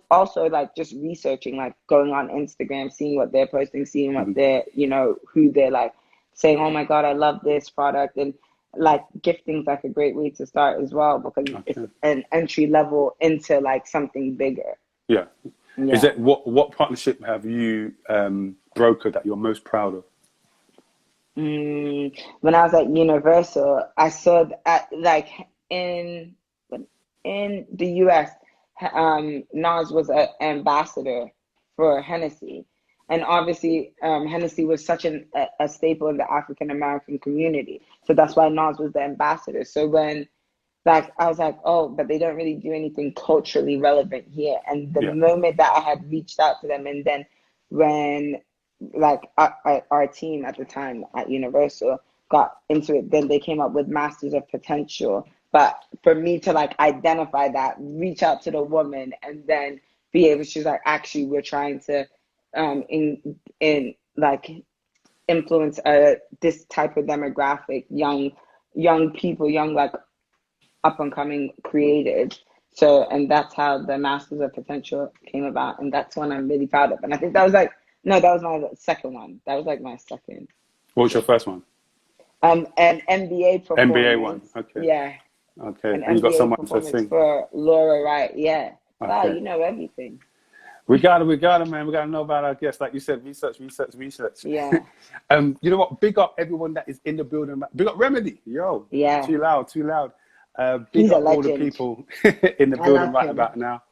also like just researching, like going on Instagram, seeing what they're posting, seeing what they're, you know, who they're like saying, oh my God, I love this product. And like gifting's like a great way to start as well, because it's an entry level into like something bigger. Is it what partnership have you brokered that you're most proud of? When I was at Universal, I saw that like in the US, Nas was an ambassador for Hennessy. And obviously, Hennessy was such a staple in the African American community. So that's why Nas was the ambassador. So when like I was like, oh, but they don't really do anything culturally relevant here. And the moment that I had reached out to them, and then when like our team at the time at Universal got into it, then they came up with Masters of Potential. But for me to like identify that, reach out to the woman, and then be able, she's like, actually, we're trying to in like influence this type of demographic, young people, young like up and coming creatives. So, and that's how the Masters of Potential came about, and that's one I'm really proud of. And I think that was like, no, that was my second one. That was like my second. What was your first one? An NBA performance. NBA one. Okay. Yeah. Okay. An and you got NBA someone to performance sing for Laura Wright. Yeah. Okay. Wow, you know everything. We got it, man. We got to know about our guests. Like you said, research. Yeah. You know what? Big up everyone that is in the building. Big up Remedy. Yo. Yeah. Too loud. Big He's up a all the legend. people in the building right about now.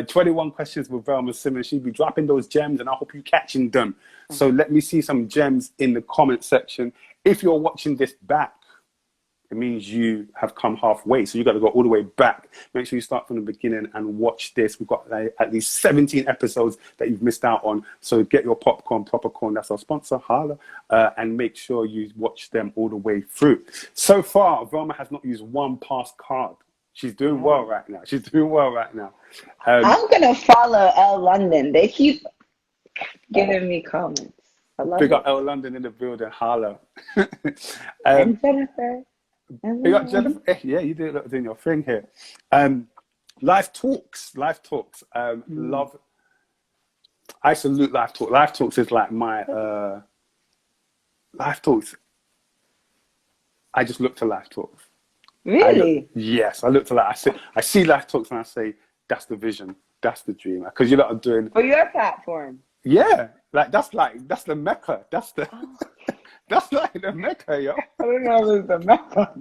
21 questions with Velma Simmons. She'll be dropping those gems, and I hope you catching them. So let me see some gems in the comment section. If you're watching this back, it means you have come halfway. So you got to go all the way back. Make sure you start from the beginning and watch this. We've got like, at least 17 episodes that you've missed out on. So get your popcorn, Popcorn. That's our sponsor, Harla. And make sure you watch them all the way through. So far, Velma has not used one past card. She's doing well right now. I'm going to follow L London. They keep giving me comments. I love Big it. up L London in the building, holla. And Jennifer. Big up Jennifer. Yeah, you doing your thing here. Life Talks. Love. I salute Life Talks. Life Talks is like my Life Talks. I just look to Life Talks. Really? Yes, I look to that. I see Life Talks and I say, that's the vision, that's the dream. Because you lot are doing for your platform. Yeah, like that's the Mecca. That's like the Mecca, yo. I don't know if it's the Mecca.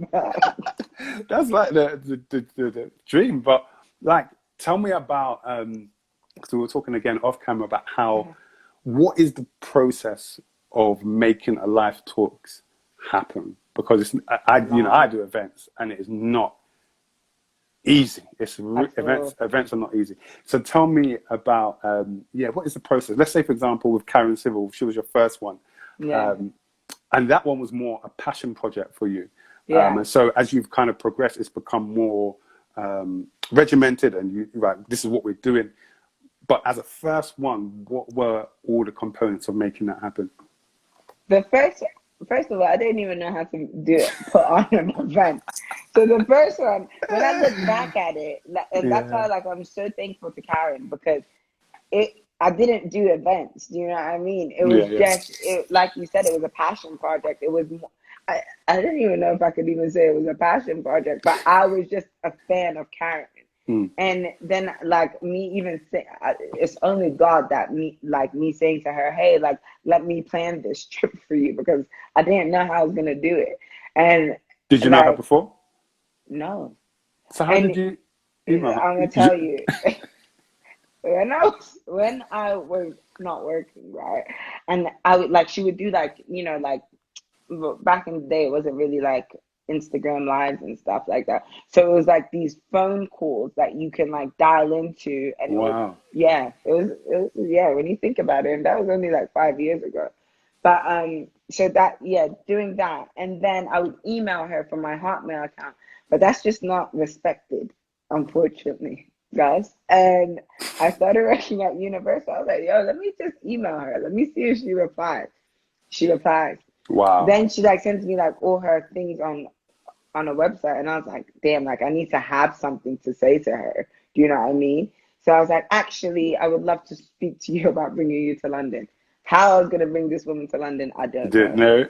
That's like the dream. But like, tell me about because we were talking again off camera about what is the process of making a Life Talks happen? Because it's I do events and it is not easy. Events are not easy. So tell me about what is the process? Let's say, for example, with Karen Civil, she was your first one, and that one was more a passion project for you. And so as you've kind of progressed, it's become more regimented, and this is what we're doing. But as a first one, what were all the components of making that happen? First of all, I didn't even know how to put on an event. So the first one, when I look back at it, and that's why I'm so thankful to Karen, because I didn't do events. Do you know what I mean? It was like you said, it was a passion project. It was I didn't even know if I could even say it was a passion project, but I was just a fan of Karen. And then me even say, it's only God that me saying to her, hey, let me plan this trip for you, because I didn't know how I was going to do it. And did you know her before? No. So how did you email her? I'm going to tell you. When I was not working, right? And I would she would do back in the day, it wasn't really Instagram lives and stuff like that. So it was these phone calls that you can dial into, and it was when you think about it, and that was only 5 years ago. But so that doing that, and then I would email her from my Hotmail account, but that's just not respected, unfortunately, guys. And I started working at Universal. I was like, yo, let me just email her, let me see if she replies. She replies. Wow. Then she sends me all her things on a website, and I was like, damn, I need to have something to say to her. Do you know what I mean? So I was like, actually, I would love to speak to you about bringing you to London. How I was gonna bring this woman to London, I don't know.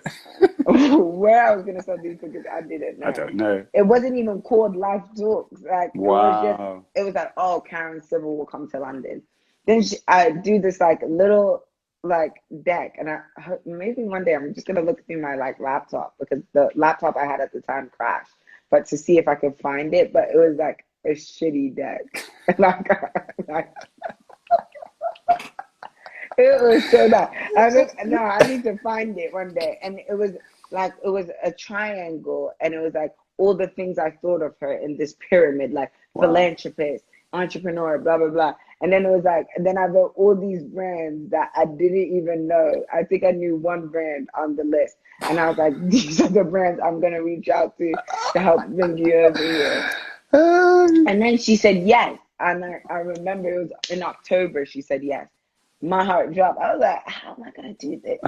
Where I was gonna sell these tickets, I didn't know. I don't know. It wasn't even called Life Talks. Wow. It was oh, Karen Civil will come to London. Then I do this little deck, and maybe one day I'm just gonna look through my laptop, because the laptop I had at the time crashed, but to see if I could find it. But it was a shitty deck. It was so bad. I need to find it one day. And it was a triangle, and it was all the things I thought of her in this pyramid, philanthropist, entrepreneur, blah blah blah. And then it was and then I wrote all these brands that I didn't even know. I think I knew one brand on the list, and I was like, these are the brands I'm gonna reach out to help bring you over here. And then she said yes, and I remember it was in October. She said yes. My heart dropped. I was like, how am I gonna do this?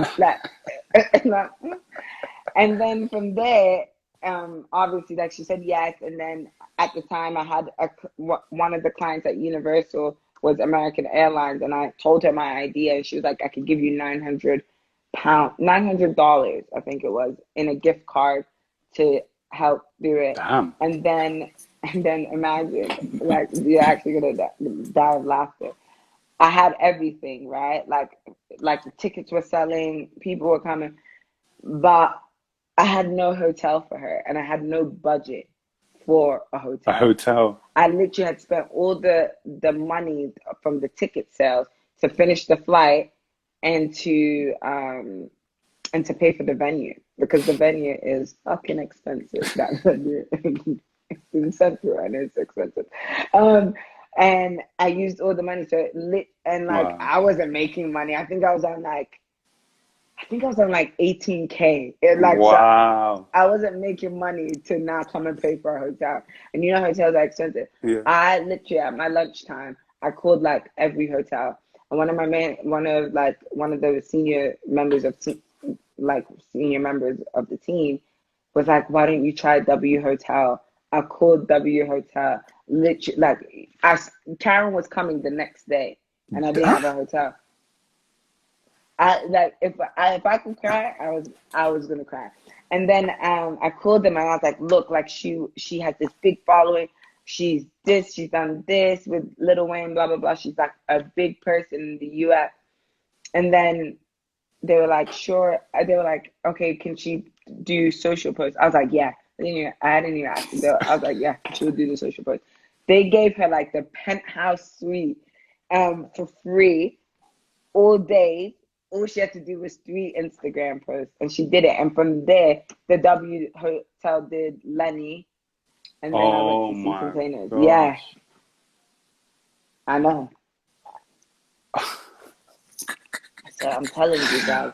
And then from there, obviously, she said yes. And then at the time, I had one of the clients at Universal was American Airlines, and I told her my idea, and she was like, I could give you $900, I think it was, in a gift card to help do it. Damn. And then imagine, you're actually gonna die of laughter. I had everything, right? The tickets were selling, people were coming, but I had no hotel for her, and I had no budget for a hotel. A hotel. I literally had spent all the money from the ticket sales to finish the flight and to pay for the venue, because the venue is fucking expensive. That venue it's in Central, and it's expensive. And I used all the money wow. I wasn't making money. I think I was on 18K. Wow. So I wasn't making money to not come and pay for a hotel. And hotels are expensive. Yeah. I literally, at my lunchtime, I called every hotel. And one of the senior members of the team was like, why don't you try W Hotel? I called W Hotel. Literally, like, Karen was coming the next day, and I didn't have a hotel. If I could cry, I was gonna cry. And then I called them and I was like, look, like she has this big following. She's done this with Lil Wayne, blah blah blah. She's like a big person in the US. And then they were like, sure. They were like, okay, can she do social posts? I was like, yeah. I didn't even ask them. I was like, yeah, she would do the social posts. They gave her like the penthouse suite for free all day. All she had to do was 3 Instagram posts, and she did it. And from there, the W Hotel did Lenny, and then I went to see Containers. Gosh. Yeah, I know. So I'm telling you guys,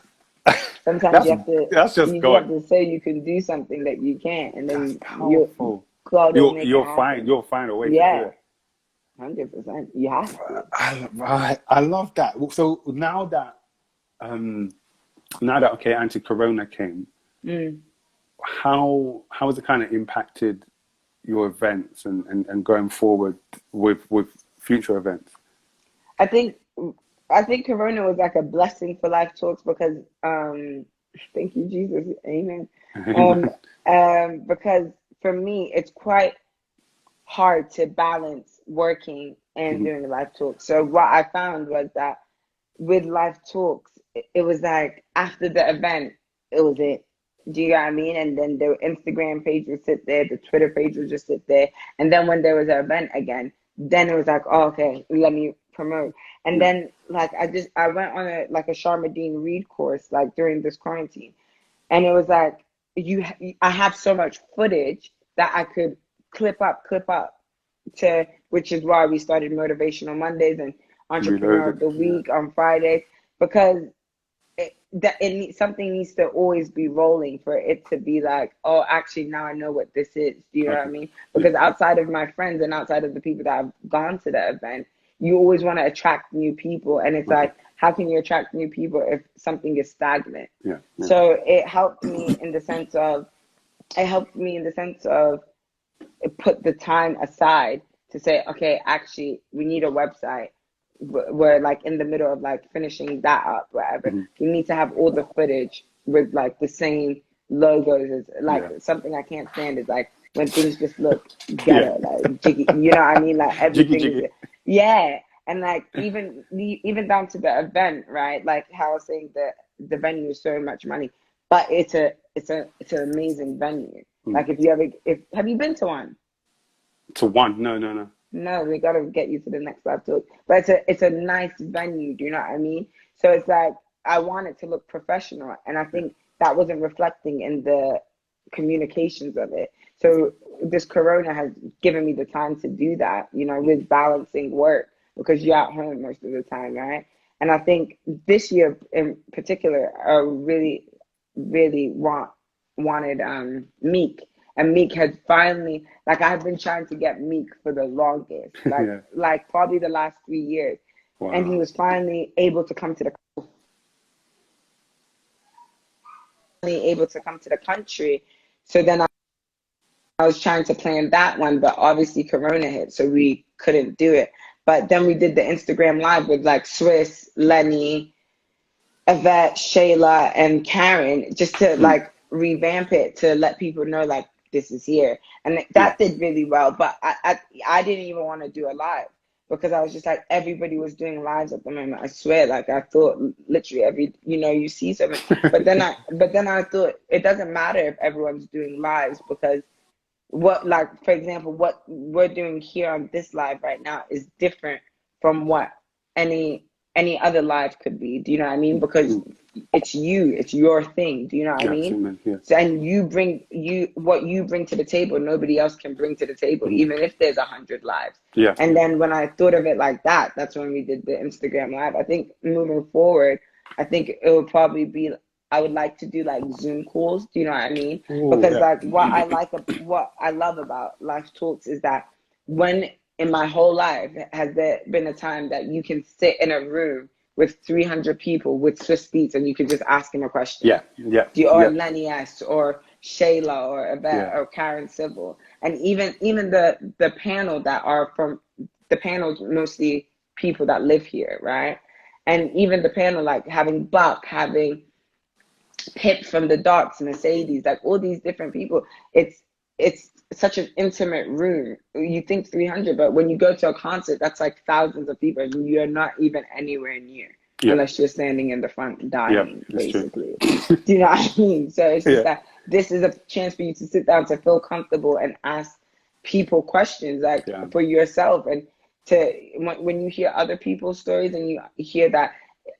sometimes you have to say you can do something that you can't, and then you'll find a way to do it. 100%. You have to. I love that. So now that anti-corona came, how has it kind of impacted your events and going forward with future events? I think corona was like a blessing for Life Talks because thank you, Jesus, amen. Because for me it's quite hard to balance working and doing Life Talks. So what I found was that with Life Talks, it was like after the event, it was it. Do you know what I mean? And then the Instagram page would sit there, the Twitter page would just sit there. And then when there was an event again, then it was like, oh, okay, let me promote. And then like I went on a Charmadean Reed course like during this quarantine. And it was like I have so much footage that I could clip up to, which is why we started Motivational Mondays and Entrepreneur of the Week on Fridays, because something needs to always be rolling for it to be like, oh, actually now I know what this is. Do you know what I mean? Because outside of my friends and outside of the people that have gone to the event, you always want to attract new people, and it's like, how can you attract new people if something is stagnant? So it helped me in the sense of put the time aside to say, okay, actually we need a website. We're like in the middle of like finishing that up, whatever. You need to have all the footage with like the same logos. As like something I can't stand is like when things just look ghetto, like jiggy. You know what I mean? Like everything jiggy. And like even down to the event, right? Like how I was saying, the venue is so much money, but it's an amazing venue. Like have you been to one? To one? No. No, we gotta get you to the next Life Talk. But it's a nice venue, do you know what I mean? So it's like I want it to look professional, and I think that wasn't reflecting in the communications of it. So this corona has given me the time to do that, you know, with balancing work, because you're at home most of the time, right? And I think this year in particular, I really, really wanted Meek. And Meek had finally, like, I've been trying to get Meek for the longest, like probably the last 3 years. Wow. And he was finally able to come to the country. So then I was trying to plan that one, but obviously Corona hit, so we couldn't do it. But then we did the Instagram Live with like Swizz, Lenny, Yvette, Shayla, and Karen, just to like revamp it, to let people know like this is here. And that did really well. But I didn't even want to do a live, because I was just like, everybody was doing lives at the moment. I swear, like I thought literally you see something. But then I thought it doesn't matter if everyone's doing lives, because for example, what we're doing here on this live right now is different from what any other live could be. Do you know what I mean? Because it's your thing. Do you know what I mean? Yeah. So, and what you bring to the table, nobody else can bring to the table, even if there's 100 lives. Yeah. And then when I thought of it like that, that's when we did the Instagram Live. I think moving forward, I think it would probably be, I would like to do like Zoom calls. Do you know what I mean? Because like what I love about Life Talks is that when in my whole life has there been a time that you can sit in a room with 300 people with Swizz Beatz and you could just ask him a question. Or Lenny S or Shayla or Yvette or Karen Civil. And even the panel that are from the panel's mostly people that live here, right? And even the panel, like having Buck, having Pip from the Dots, Mercedes, like all these different people, it's such an intimate room. You think 300, but when you go to a concert, that's like thousands of people, and you're not even anywhere near, unless you're standing in the front dying, basically. Do you know what I mean? So it's just that this is a chance for you to sit down, to feel comfortable and ask people questions, like for yourself. And to when you hear other people's stories and you hear that,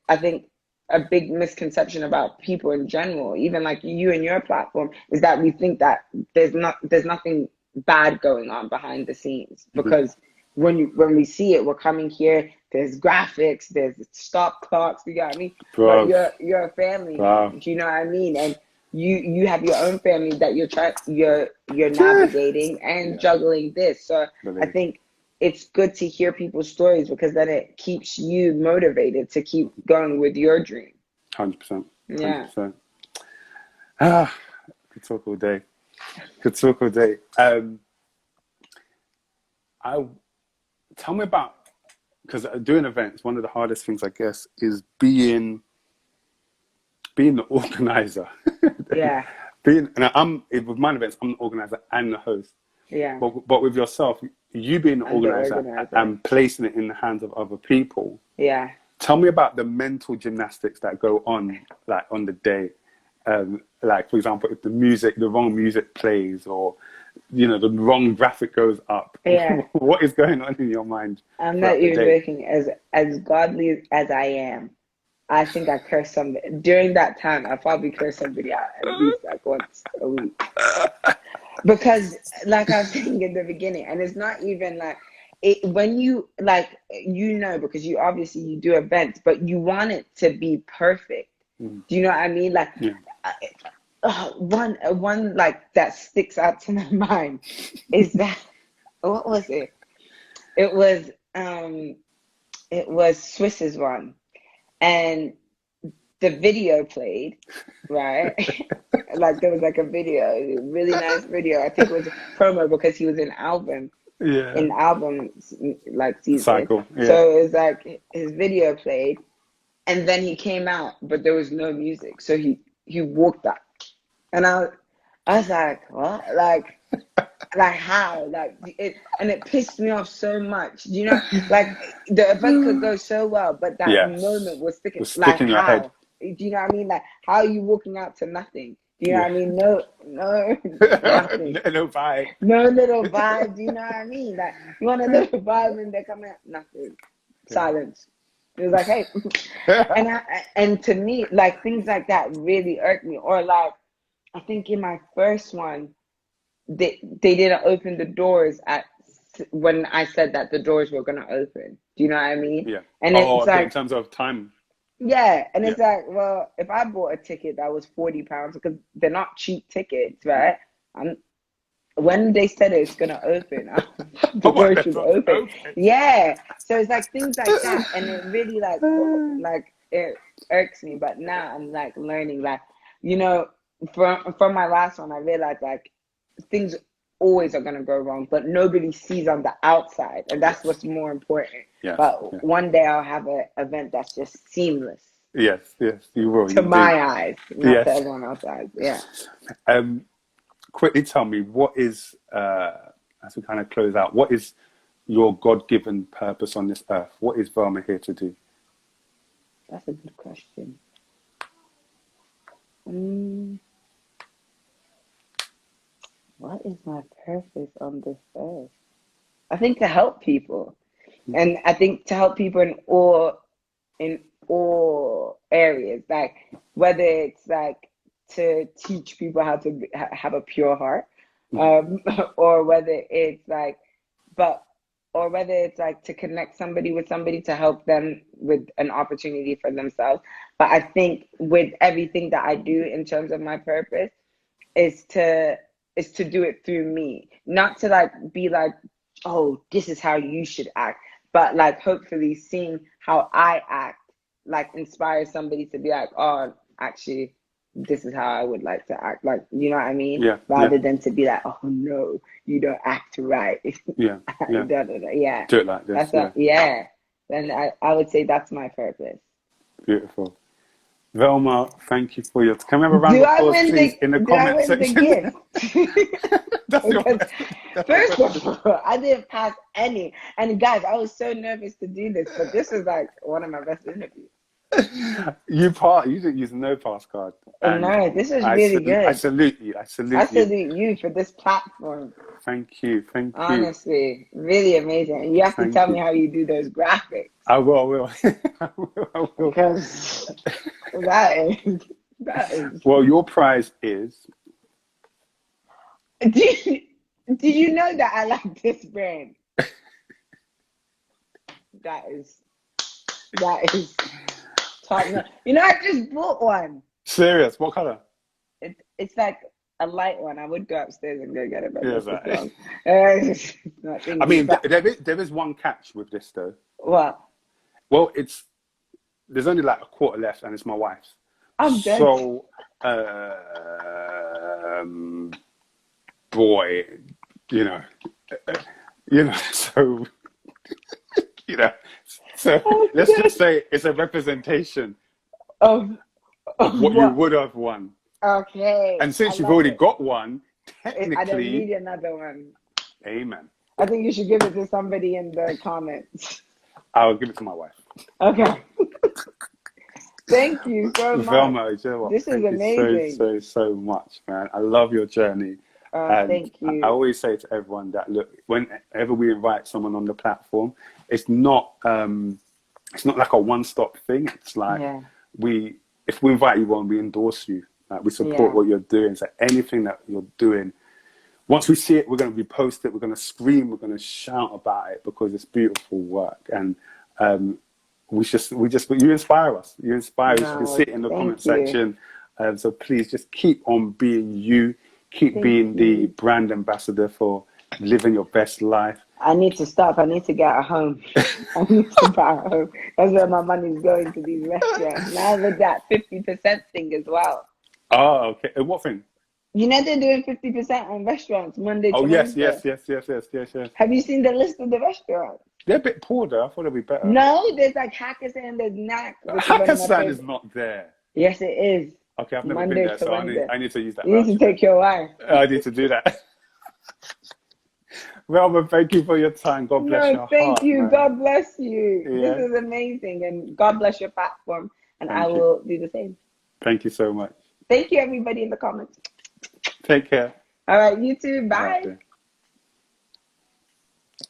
I think a big misconception about people in general, even like you and your platform, is that we think that there's nothing bad going on behind the scenes. Because when we see it, we're coming here, there's graphics, there's stop clocks, you got me? But you're a family man, do you know what I mean? And you have your own family that you're navigating and juggling this. So I think it's good to hear people's stories, because then it keeps you motivated to keep going with your dream. 100%. Yeah. 100%. Could talk all day. Tell me about, because doing events, one of the hardest things, I guess, is being the organizer. Yeah. With mine events, I'm the organizer and the host. Yeah. But with yourself, you being the organizer and placing it in the hands of other people. Yeah. Tell me about the mental gymnastics that go on, like on the day. Like, for example, if the wrong music plays, or, you know, the wrong graphic goes up. Yeah. What is going on in your mind? I'm not even joking. As godly as I am, I think I cursed somebody. During that time, I probably cursed somebody out at least like once a week. Because, like I was saying in the beginning, and it's not even like, when you, like, you know, because you do events, but you want it to be perfect. Do you know what I mean? Like, one like that sticks out to my mind is that, what was it? It was Swizz's one, and the video played, right? Like there was like a video, a really nice video. I think it was a promo because he was in album like season. Cycle. Yeah. So it was like his video played, and then he came out, but there was no music. So he walked up, and I was like, what? Like how? Like it pissed me off so much. You know, like the event could go so well, but that moment was sticking. Like in your how? head. Do you know what I mean? Like, how are you walking out to nothing? Do you know what I mean? No, nothing. No vibe. No little vibe. Do you know what I mean? Like, you want a little vibe, and they're coming out, nothing. Silence. It was like, hey. And to me, like, things like that really irked me. Or like, I think in my first one, they didn't open the doors when I said that the doors were going to open. Do you know what I mean? Yeah. And it's like, in terms of time. Yeah, and it's like, well, if I bought a ticket that was £40, because they're not cheap tickets, right? When they said it's gonna open, the doors should open. Yeah, so it's like things like that, and it really like it irks me. But now I'm like learning, like, you know, from my last one, I realized like things always are gonna go wrong, but nobody sees on the outside, and that's what's more important. But one day I'll have an event that's just seamless. Yes, you will. To my eyes, not to everyone else's eyes. Yeah. Quickly tell me, what is, as we kind of close out, what is your God-given purpose on this earth? What is Velma here to do? That's a good question. What is my purpose on this earth? I think to help people. And I think to help people in all areas, like whether it's like to teach people how to have a pure heart, or whether it's like to connect somebody with somebody to help them with an opportunity for themselves. But I think with everything that I do in terms of my purpose is to do it through me, not to like be like oh, this is how you should act. But like, hopefully seeing how I act, like, inspires somebody to be like, oh, actually, this is how I would like to act. Like, you know what I mean? Yeah. Rather than to be like, oh no, you don't act right. Yeah. Yeah. Yeah. Do it like this. Yeah. Then I would say that's my purpose. Beautiful. Velma, thank you for your. Can we have a round Do of I applause, win please, in the do I comment win section? the gift? That's your Because that's your first of all, I didn't pass any. And guys, I was so nervous to do this, but this is like one of my best interviews. You didn't use no pass card. And No, this is really good. I salute you. I salute you for this platform. Thank you. Honestly, really amazing. And you have to tell me how you do those graphics. I will. I will. Because that is. Well, your prize is. Did you know that I like this brand? That is top notch. You know, I just bought one. Serious? What color? It's like a light one. I would go upstairs and go get it. But I mean, there is one catch with this though. What? Well, there's only like a quarter left, and it's my wife's. I'm dead. So, boy, so, so let's just say it's a representation of what you would have won. Okay. And since you've already got one, technically, I don't need another one. Amen. I think you should give it to somebody in the comments. I'll give it to my wife. Okay. Thank you so much. Velma, you know what? This is amazing. So much, man. I love your journey. And thank you. I always say to everyone that, look, whenever we invite someone on the platform, it's not like a one-stop thing. It's like if we invite you on, we endorse you. We support what you're doing. So anything that you're doing, once we see it, we're going to repost it. We're going to scream. We're going to shout about it because it's beautiful work. And you inspire us. You inspire us. You can see it in the comment section. So please just keep on being you. Keep being the brand ambassador for living your best life. I need to stop. I need to get a home. I need to buy a home. That's where my money's going, to these restaurants. Now with that 50% thing as well. Oh, okay. And what thing? You know they're doing 50% on restaurants Monday to Wednesday. Yes. Have you seen the list of the restaurants? They're a bit poor though. I thought they'd be better. No, there's like Hakkasan, there's Knack. Hakkasan is not there. Yes, it is. Okay, I've never been there, so I need to use that. You need to take your wife. I need to do that. Velma, thank you for your time. God bless your heart. Thank you. Man. God bless you. Yeah. This is amazing. And God bless your platform. And I will do the same. Thank you so much. Thank you, everybody in the comments. Take care. All right, you too. Bye. Right,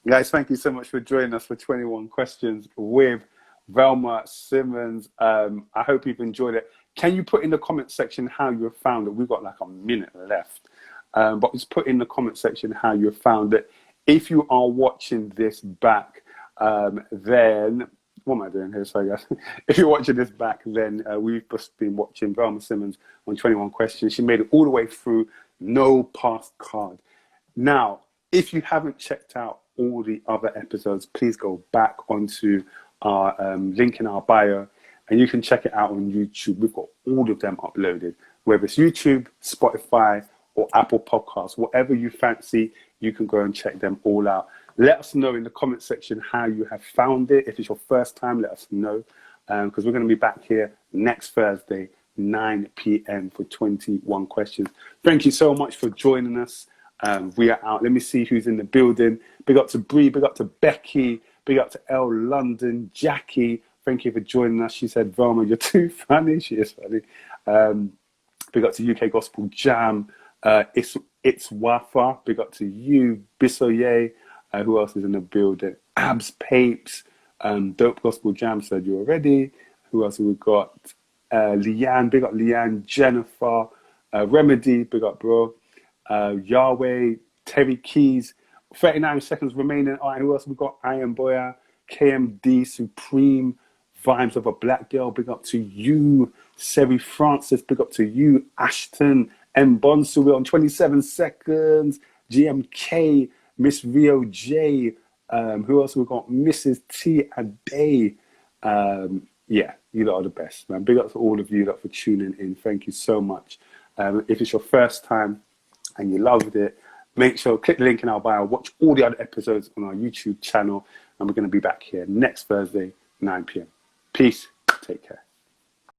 guys, thank you so much for joining us for 21 Questions with Velma Simmons. I hope you've enjoyed it. Can you put in the comment section how you have found it? We've got like a minute left. But just put in the comment section how you have found it. If you are watching this back, then... What am I doing here? Sorry, guys. If you're watching this back, then we've just been watching Velma Simmons on 21 Questions. She made it all the way through, no pass card. Now, if you haven't checked out all the other episodes, please go back onto our link in our bio, and you can check it out on YouTube. We've got all of them uploaded, whether it's YouTube, Spotify, or Apple Podcasts. Whatever you fancy, you can go and check them all out. Let us know in the comment section how you have found it. If it's your first time, let us know, because we're going to be back here next Thursday, 9 p.m. for 21 Questions. Thank you so much for joining us. We are out. Let me see who's in the building. Big up to Bree, big up to Becky, big up to L London, Jackie. Thank you for joining us. She said, Velma, you're too funny. She is funny. Big up to UK Gospel Jam. It's Wafa. Big up to you, Bisoye. Who else is in the building? Abs Papes. Dope Gospel Jam said you already. Who else have we got? Leanne. Big up Leanne. Jennifer. Remedy. Big up, bro. Yahweh. Terry Keys. 39 seconds remaining. All right, who else have we got? I Am Boya. KMD. Supreme. Vibes of a Black Girl. Big up to you. Seri Francis. Big up to you. Ashton. M. Bonsu. We're on 27 seconds. GMK. Miss Rio J. Who else we got? Mrs. T. Ade. Yeah, you lot are the best, man. Big up to all of you lot for tuning in. Thank you so much. If it's your first time and you loved it, make sure click the link in our bio, watch all the other episodes on our YouTube channel, and we're going to be back here next Thursday, 9 p.m. Peace. Take care.